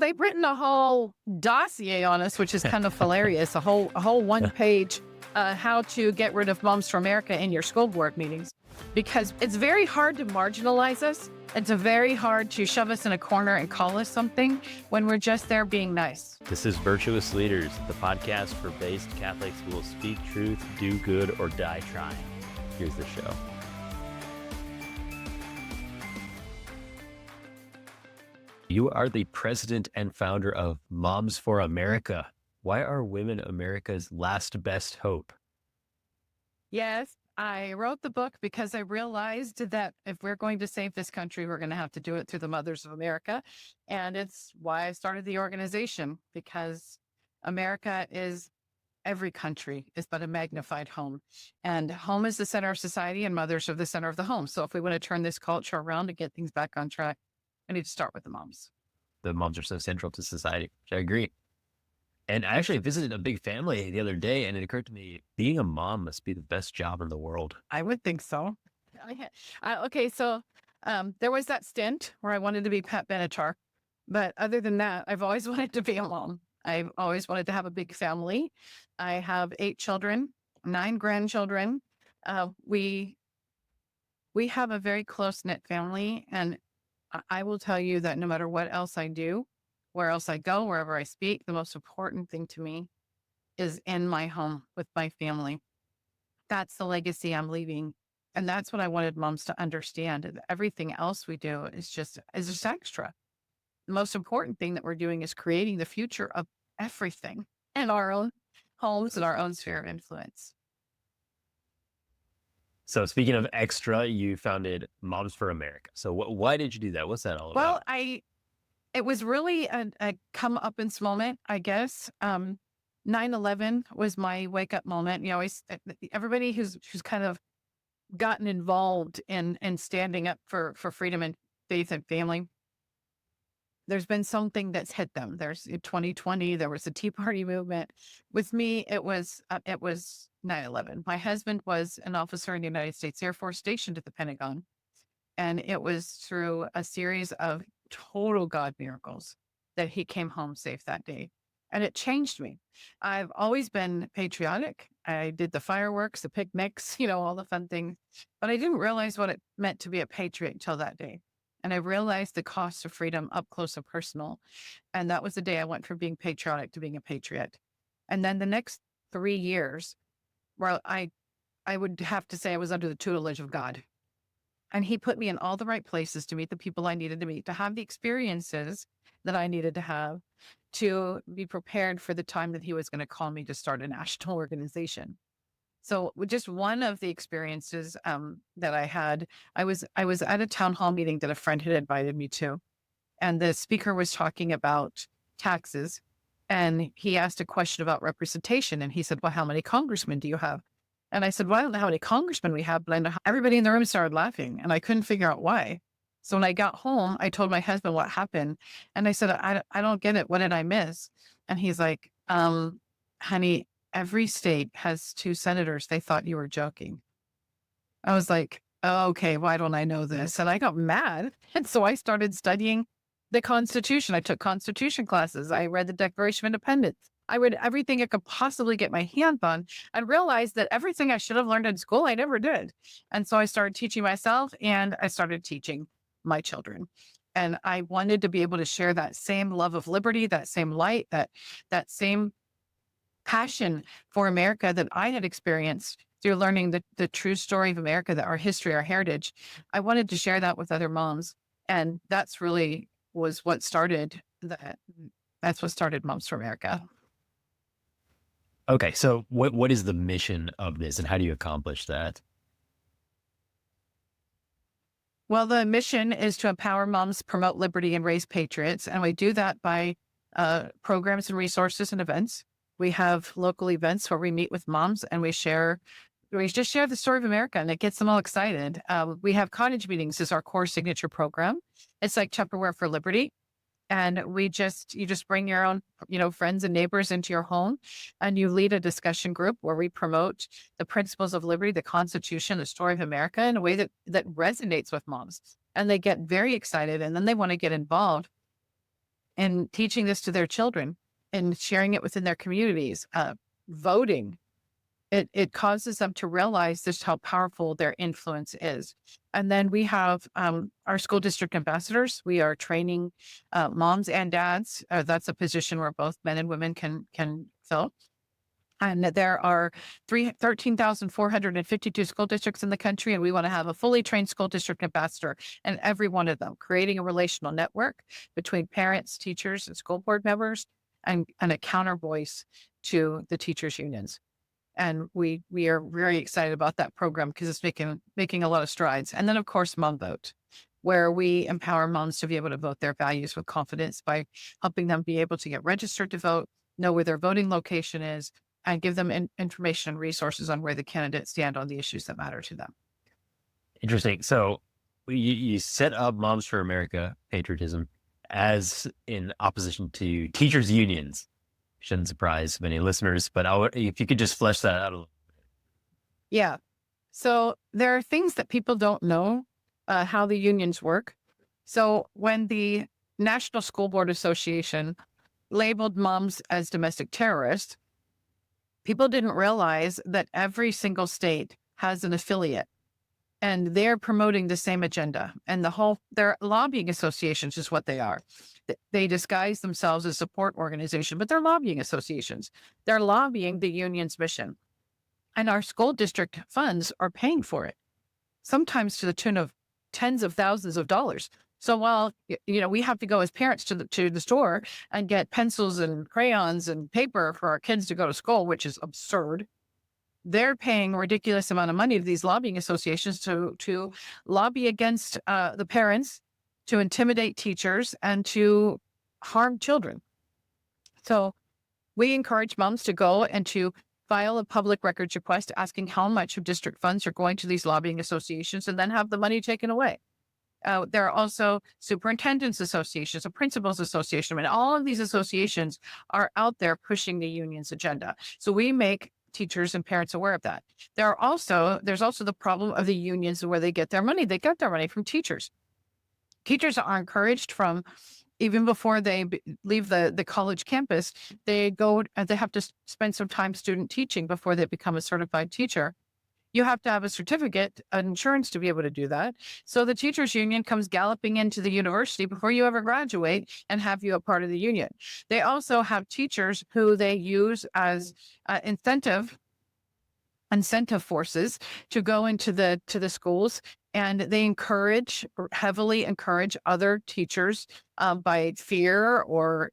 They've written a whole dossier on us, which is kind of hilarious. A whole one page how to get rid of Moms for America in your school board meetings, because it's very hard to marginalize us. It's very hard to shove us in a corner and call us something when we're just there being nice. This is Virtuous Leaders, the podcast for based Catholics who will speak truth, do good, or die trying. Here's the show. You are the president and founder of Moms for America. Why are women America's last best hope? Yes, I wrote the book because I realized that if we're going to save this country, we're going to have to do it through the Mothers of America. And it's why I started the organization, because America is every country is but a magnified home. And home is the center of society and mothers are the center of the home. So if we want to turn this culture around and get things back on track, I need to start with the moms. The moms are so central to society, which I agree. And I actually visited a big family the other day, and it occurred to me, being a mom must be the best job in the world. I would think so. So there was that stint where I wanted to be Pat Benatar. But other than that, I've always wanted to be a mom. I've always wanted to have a big family. I have 8 children, 9 grandchildren. We have a very close-knit family, and I will tell you that no matter what else I do, where else I go, wherever I speak, the most important thing to me is in my home with my family. That's the legacy I'm leaving. And that's what I wanted moms to understand. And everything else we do is just extra. The most important thing that we're doing is creating the future of everything in our own homes and our own sphere of influence. So speaking of extra, you founded Moms for America. So why did you do that? What's that all about? Well, it was really a come-uppance moment, I guess. 9/11 was my wake-up moment. You know, everybody who's kind of gotten involved in standing up for freedom and faith and family, there's been something that's hit them. There's in 2020, there was a Tea Party movement. With me, it was 9/11. My husband was an officer in the United States Air Force stationed at the Pentagon. And it was through a series of total God miracles that he came home safe that day. And it changed me. I've always been patriotic. I did the fireworks, the picnics, all the fun things, but I didn't realize what it meant to be a patriot until that day. And I realized the cost of freedom up close and personal. And that was the day I went from being patriotic to being a patriot. And then the next 3 years, well, I would have to say I was under the tutelage of God. And he put me in all the right places to meet the people I needed to meet, to have the experiences that I needed to have, to be prepared for the time that he was going to call me to start a national organization. So just one of the experiences that I had, I was at a town hall meeting that a friend had invited me to. And the speaker was talking about taxes. And he asked a question about representation. And he said, well, how many congressmen do you have? And I said, well, I don't know how many congressmen we have, but I know everybody in the room started laughing, and I couldn't figure out why. So when I got home, I told my husband what happened. And I said, I don't get it. What did I miss? And he's like, honey, every state has 2 senators. They thought you were joking. I was like, oh, okay, why don't I know this? And I got mad. And so I started studying the Constitution. I took Constitution classes. I read the Declaration of Independence. I read everything I could possibly get my hands on and realized that everything I should have learned in school, I never did. And so I started teaching myself and I started teaching my children. And I wanted to be able to share that same love of liberty, that same light, that same passion for America that I had experienced through learning the true story of America, that our history, our heritage. I wanted to share that with other moms. And that's really was what started that's what started Moms for America. Okay, so what is the mission of this, and how do you accomplish that? Well, the mission is to empower moms, promote liberty, and raise patriots. And we do that by programs and resources and events. We have local events where we meet with moms and we just share the story of America, and it gets them all excited. We have Cottage meetings as our core signature program. It's like Tupperware for Liberty. And you just bring your own, friends and neighbors into your home, and you lead a discussion group where we promote the principles of liberty, the Constitution, the story of America in a way that resonates with moms. And they get very excited, and then they want to get involved. and teaching this to their children and sharing it within their communities, voting, it causes them to realize just how powerful their influence is. And then we have our school district ambassadors. We are training moms and dads. That's a position where both men and women can fill. And there are 13,452 school districts in the country, and we want to have a fully trained school district ambassador in every one of them, creating a relational network between parents, teachers, and school board members, and a counter voice to the teachers' unions. And we are very excited about that program because it's making a lot of strides. And then, of course, Mom Vote, where we empower moms to be able to vote their values with confidence by helping them be able to get registered to vote, know where their voting location is, and give them information and resources on where the candidates stand on the issues that matter to them. Interesting. So you set up Moms for America patriotism as in opposition to teachers' unions. Shouldn't surprise many listeners, but if you could just flesh that out a little. Yeah. So there are things that people don't know how the unions work. So when the National School Board Association labeled moms as domestic terrorists, people didn't realize that every single state has an affiliate and they're promoting the same agenda. And they're lobbying associations is what they are. They disguise themselves as support organization, but they're lobbying associations. They're lobbying the union's mission. And our school district funds are paying for it, sometimes to the tune of tens of thousands of dollars. So while, we have to go as parents to the store and get pencils and crayons and paper for our kids to go to school, which is absurd, they're paying a ridiculous amount of money to these lobbying associations to lobby against the parents, to intimidate teachers, and to harm children. So we encourage moms to go and to file a public records request asking how much of district funds are going to these lobbying associations and then have the money taken away. There are also superintendents associations, a principals association, and all of these associations are out there pushing the union's agenda. So we make teachers and parents aware of that. There's also the problem of the unions where they get their money. They get their money from teachers. Teachers are encouraged from even before they leave the college campus, they have to spend some time student teaching before they become a certified teacher. You have to have a certificate, an insurance to be able to do that. So the teachers union comes galloping into the university before you ever graduate and have you a part of the union. They also have teachers who they use as incentive forces to go into the schools, and they heavily encourage other teachers by fear or,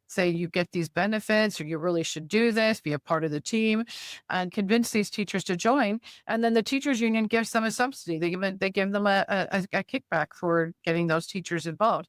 say you get these benefits or you really should do this, be a part of the team, and convince these teachers to join. And then the teachers union gives them a subsidy. They give them a kickback for getting those teachers involved.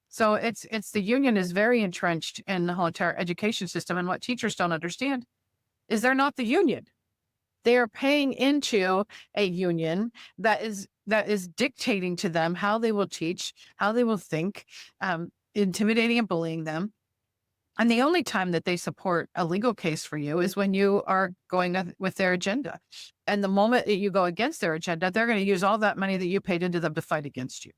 So the union is very entrenched in the whole entire education system. And what teachers don't understand is they're not the union. They are paying into a union that is dictating to them how they will teach, how they will think, intimidating and bullying them. And the only time that they support a legal case for you is when you are going with their agenda. And the moment that you go against their agenda, they're going to use all that money that you paid into them to fight against you.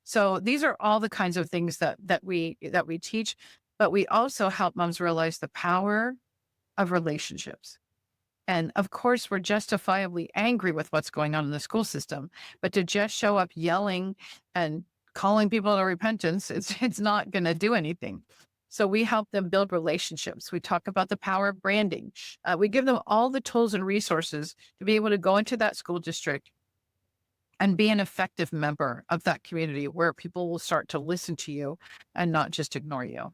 So these are all the kinds of things that we teach, but we also help moms realize the power of relationships. And of course, we're justifiably angry with what's going on in the school system, but to just show up yelling and calling people to repentance, it's not going to do anything. So we help them build relationships. We talk about the power of branding. We give them all the tools and resources to be able to go into that school district and be an effective member of that community where people will start to listen to you and not just ignore you.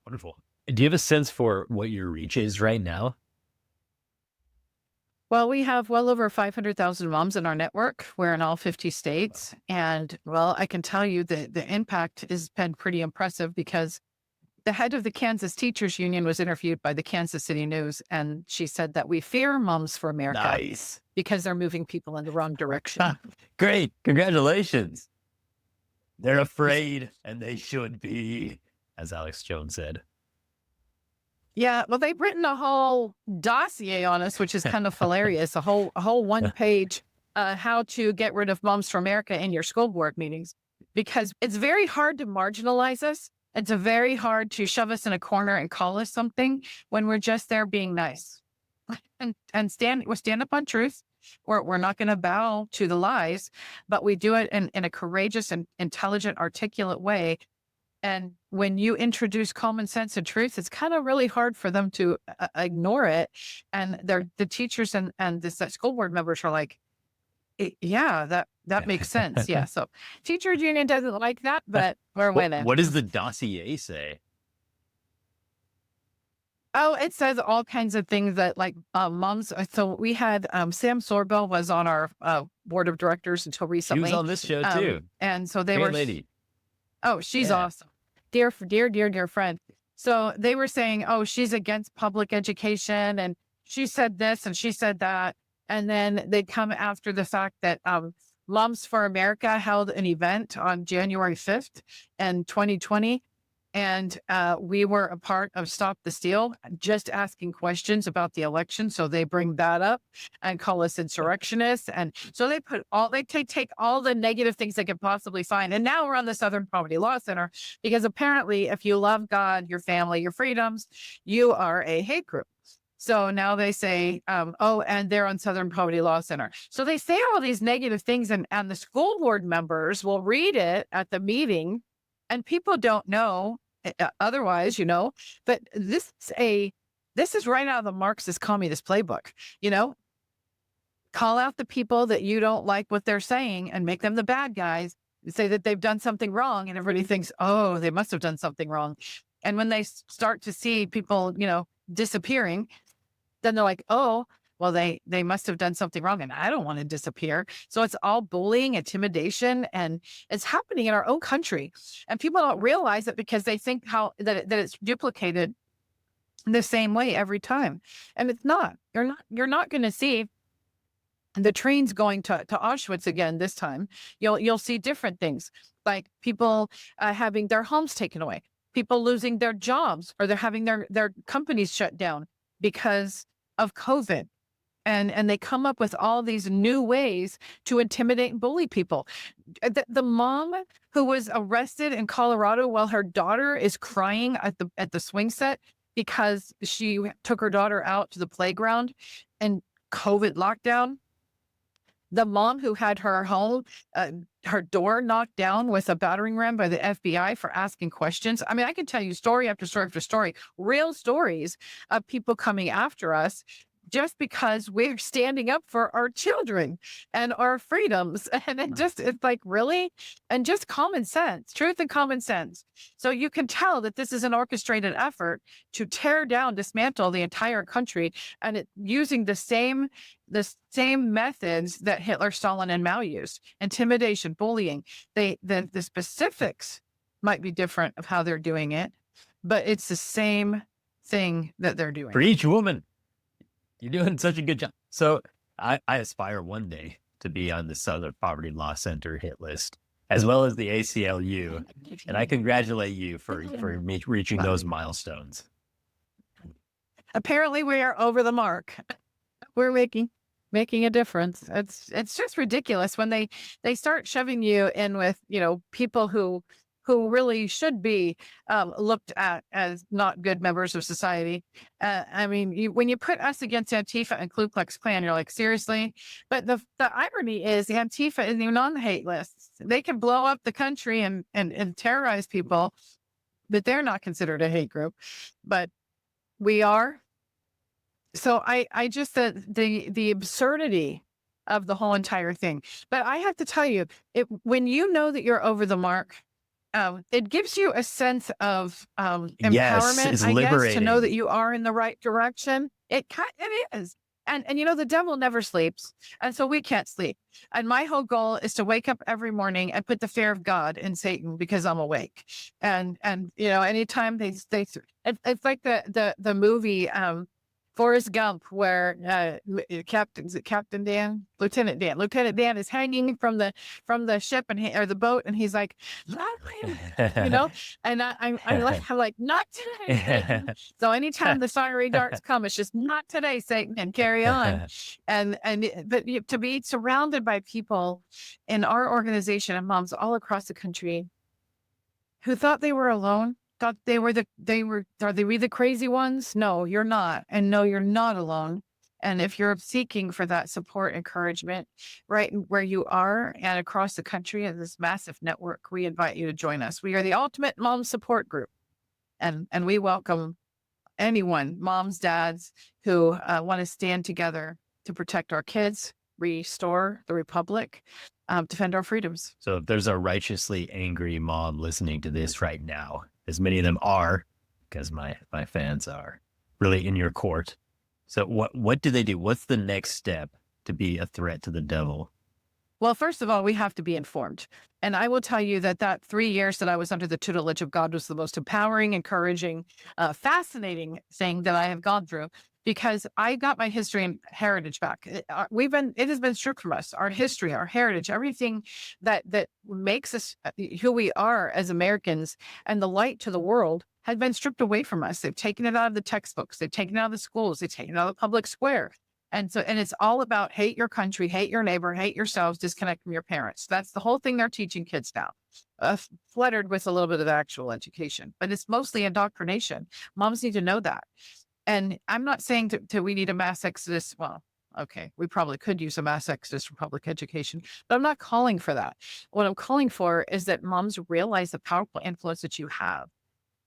Wonderful. Do you have a sense for what your reach is right now? Well, we have well over 500,000 moms in our network. We're in all 50 states. And well, I can tell you that the impact has been pretty impressive because the head of the Kansas Teachers Union was interviewed by the Kansas City News, and she said that we fear Moms for America Nice. because they're moving people in the wrong direction. Great. Congratulations. They're afraid, and they should be, as Alex Jones said. Yeah, well, they've written a whole dossier on us, which is kind of hilarious. A whole one page, how to get rid of Moms for America in your school board meetings, because it's very hard to marginalize us It's a very hard to shove us in a corner and call us something when we're just there being nice and stand up on truth. We're not going to bow to the lies, but we do it in a courageous and intelligent, articulate way. And when you introduce common sense and truth, it's kind of really hard for them to ignore it. And the teachers and the school board members are like, yeah, that makes sense. Yeah. So teachers union doesn't like that, but we're winning. What does the dossier say? Oh, it says all kinds of things that like moms. So we had Sam Sorbell was on our board of directors until She recently. was on this show too. And so they Great were lady. Oh, she's Yeah. awesome. Dear friend. So they were saying, oh, she's against public education and she said this and she said that. And then they come after the fact that Moms for America held an event on January 5th in 2020. And we were a part of Stop the Steal, just asking questions about the election. So they bring that up and call us insurrectionists. And so they take all the negative things they could possibly find. And now we're on the Southern Poverty Law Center because apparently if you love God, your family, your freedoms, you are a hate group. So now they say, oh, and they're on Southern Poverty Law Center. So they say all these negative things and the school board members will read it at the meeting and people don't know otherwise, but this is right out of the Marxist communist playbook, call out the people that you don't like what they're saying and make them the bad guys, say that they've done something wrong. And everybody thinks, oh, they must have done something wrong. And when they start to see people, disappearing, then they're like, oh, well, they must have done something wrong and I don't want to disappear. So it's all bullying, intimidation, and it's happening in our own country. And people don't realize it because they think that it's duplicated the same way every time. And it's not. You're not going to see the trains going to Auschwitz again this time. You'll see different things like people having their homes taken away, people losing their jobs, or they're having their companies shut down because of COVID. And they come up with all these new ways to intimidate and bully people. The mom who was arrested in Colorado while her daughter is crying at the swing set because she took her daughter out to the playground and COVID lockdown. The mom who had her home, her door knocked down with a battering ram by the FBI for asking questions. I mean, I can tell you story after story after story, real stories of people coming after us just because we're standing up for our children and our freedoms. And it's like, really? And just common sense, truth and common sense. So you can tell that this is an orchestrated effort to tear down, dismantle the entire country, and using the same methods that Hitler, Stalin, and Mao used: intimidation, bullying. The specifics might be different of how they're doing it, but it's the same thing that they're doing. For each woman. You're doing such a good job. So I aspire one day to be on the Southern Poverty Law Center hit list, as well as the ACLU. And I congratulate you for reaching those milestones. Apparently we are over the mark. We're making a difference. It's just ridiculous when they start shoving you in with, people who really should be looked at as not good members of society. I mean, when you put us against Antifa and Ku Klux Klan, you're like, seriously? But the irony is Antifa isn't even on the hate list. They can blow up the country and terrorize people, but they're not considered a hate group. But we are. So I just the absurdity of the whole entire thing. But I have to tell you, when you know that you're over the mark, it gives you a sense of empowerment, it's I guess, to know liberating. that you are in the right direction. It is. And the devil never sleeps. And so we can't sleep. And my whole goal is to wake up every morning and put the fear of God in Satan because I'm awake. And anytime it's like the movie Forrest Gump, where Captain Dan, Lieutenant Dan is hanging from the ship or the boat, and he's like, and I'm like, not today. So anytime the fiery darts come, it's just not today, Satan, and carry on. But to be surrounded by people in our organization and moms all across the country who thought they were alone thought are they we the crazy ones? No, you're not. And no, you're not alone. And if you're seeking for that support, encouragement, right where you are and across the country in this massive network, we invite you to join us. We are the ultimate mom support group. And we welcome anyone, moms, dads, who want to stand together to protect our kids, restore the republic, defend our freedoms. So if there's a righteously angry mom listening to this right now, as many of them are, because my fans are really in your court. So what do they do? What's the next step to be a threat to the devil? Well, first of all, we have to be informed. And I will tell you that 3 years that I was under the tutelage of God was the most empowering, encouraging, fascinating thing that I have gone through because I got my history and heritage back. It has been stripped from us, our history, our heritage, everything that makes us who we are as Americans and the light to the world had been stripped away from us. They've taken it out of the textbooks. They've taken it out of the schools. They've taken it out of the public square. And it's all about hate your country, hate your neighbor, hate yourselves, disconnect from your parents. That's the whole thing they're teaching kids now, fluttered with a little bit of actual education, but it's mostly indoctrination. Moms need to know that. And I'm not saying to we need a mass exodus. Well, okay, we probably could use a mass exodus for public education, but I'm not calling for that. What I'm calling for is that moms realize the powerful influence that you have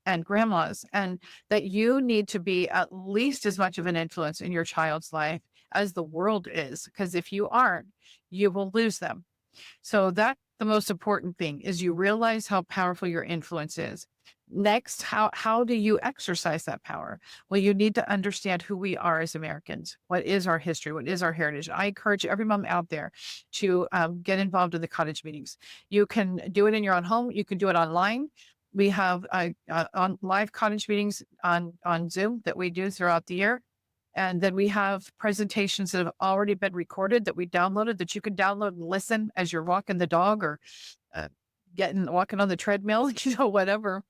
and grandmas, and that you need to be at least as much of an influence in your child's life as the world is. Because if you aren't, you will lose them. So that's the most important thing is you realize how powerful your influence is. Next, how do you exercise that power? Well, you need to understand who we are as Americans. What is our history? What is our heritage? I encourage every mom out there to get involved in the Cottage meetings. You can do it in your own home. You can do it online. We have on live Cottage meetings on Zoom that we do throughout the year. And then we have presentations that have already been recorded that we downloaded that you can download and listen as you're walking the dog or uh, walking on the treadmill, whatever,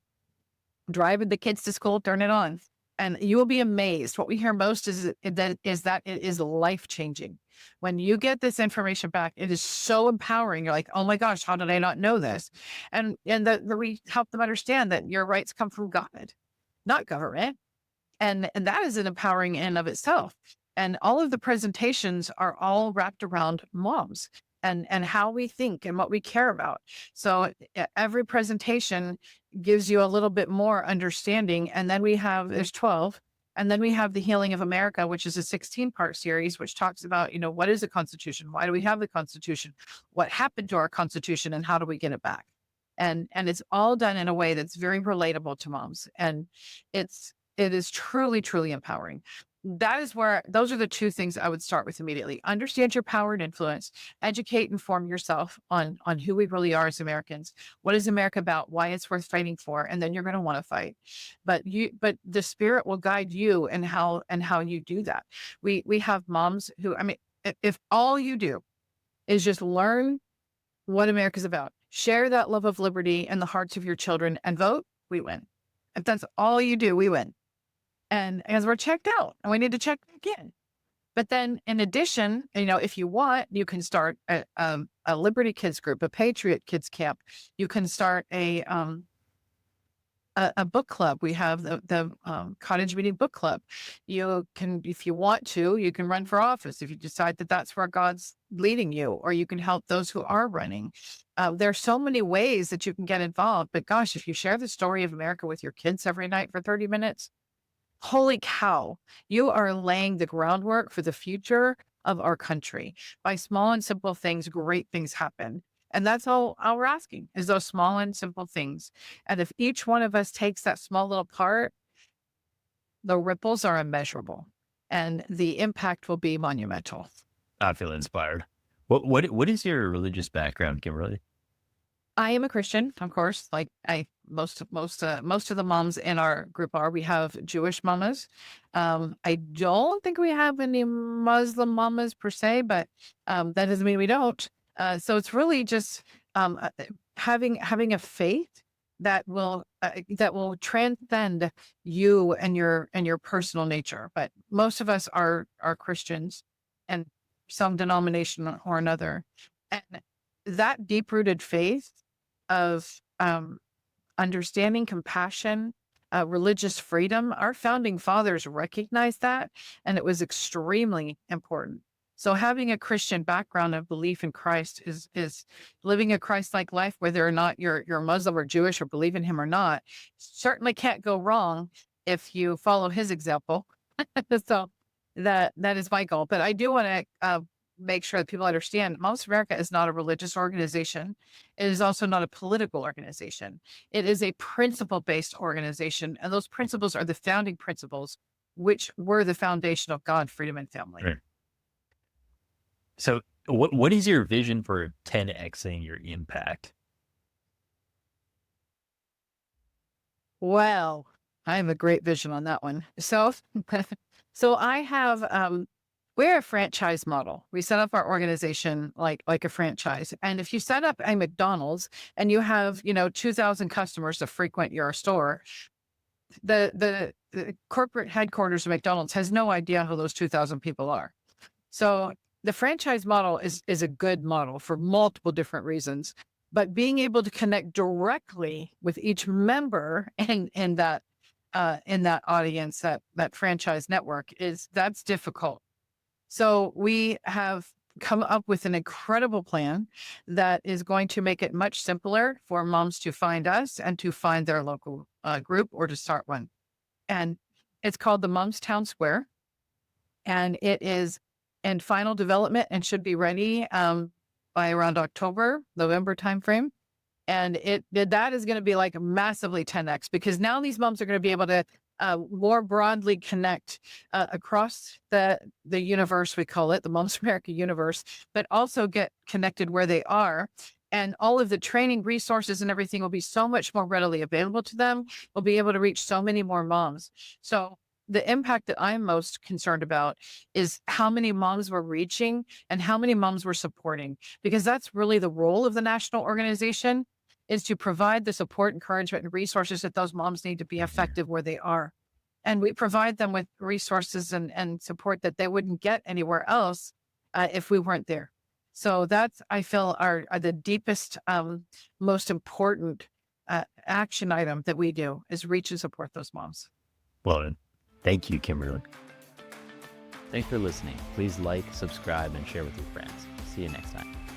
driving the kids to school, turn it on. And you will be amazed. What we hear most is that it is life changing. When you get this information back, it is so empowering. You're like, oh my gosh, how did I not know this? And we help them understand that your rights come from God, not government. And that is an empowering in of itself. And all of the presentations are all wrapped around moms and how we think and what we care about. So every presentation gives you a little bit more understanding. And then there's 12. And then we have the Healing of America, which is a 16-part series, which talks about, what is the Constitution? Why do we have the Constitution? What happened to our Constitution and how do we get it back? And it's all done in a way that's very relatable to moms. And it is truly, truly empowering. Those are the two things I would start with immediately. Understand your power and influence, educate, inform yourself on who we really are as Americans. What is America about? Why it's worth fighting for? And then you're going to want to fight. But the spirit will guide you and how you do that. We have moms who, if all you do is just learn what America's about, share that love of liberty in the hearts of your children and vote, we win. If that's all you do, we win. And as we're checked out and we need to check back in. But then in addition, if you want, you can start a Liberty Kids group, a Patriot Kids camp. You can start a book club. We have the Cottage Meeting Book Club. You can, if you want to, you can run for office if you decide that that's where God's leading you, or you can help those who are running. There's so many ways that you can get involved. But gosh, if you share the story of America with your kids every night for 30 minutes, holy cow, you are laying the groundwork for the future of our country. By small and simple things, great things happen. And that's all we're asking is those small and simple things. And if each one of us takes that small little part, the ripples are immeasurable and the impact will be monumental. I feel inspired. What is your religious background, Kimberly? I am a Christian, of course. Like most of the moms in our group are. We have Jewish mamas. I don't think we have any Muslim mamas per se, but that doesn't mean we don't. So it's really just having a faith that will transcend you and your personal nature. But most of us are Christians, and some denomination or another, and that deep rooted faith of understanding, compassion, religious freedom. Our founding fathers recognized that, and it was extremely important. So having a Christian background of belief in Christ is living a Christ-like life, whether or not you're Muslim or Jewish or believe in him or not, certainly can't go wrong if you follow his example. So that is my goal. But I do want to make sure that people understand Moms for America is not a religious organization. It is also not a political organization. It is a principle-based organization. And those principles are the founding principles, which were the foundation of God, freedom, and family. Right. So what is your vision for 10xing your impact? Well, I have a great vision on that one. So, so I have, we're a franchise model. We set up our organization like a franchise. And if you set up a McDonald's and you have, 2,000 customers that frequent your store, the corporate headquarters of McDonald's has no idea who those 2,000 people are. So the franchise model is a good model for multiple different reasons, but being able to connect directly with each member in that audience, that franchise network that's difficult. So we have come up with an incredible plan that is going to make it much simpler for moms to find us and to find their local group or to start one. And it's called the Moms Town Square, and it is in final development and should be ready by around October, November timeframe. And that is going to be like massively 10x, because now these moms are going to be able to more broadly connect across the universe, we call it the Moms America universe, but also get connected where they are. And all of the training resources and everything will be so much more readily available to them. We'll be able to reach so many more moms. So the impact that I'm most concerned about is how many moms we're reaching and how many moms we're supporting, because that's really the role of the national organization, is to provide the support, encouragement, and resources that those moms need to be effective where they are. And we provide them with resources and support that they wouldn't get anywhere else if we weren't there. So that's, I feel, are the deepest, most important action item that we do is reach and support those moms. Well, thank you, Kimberly. Thanks for listening. Please like, subscribe, and share with your friends. See you next time.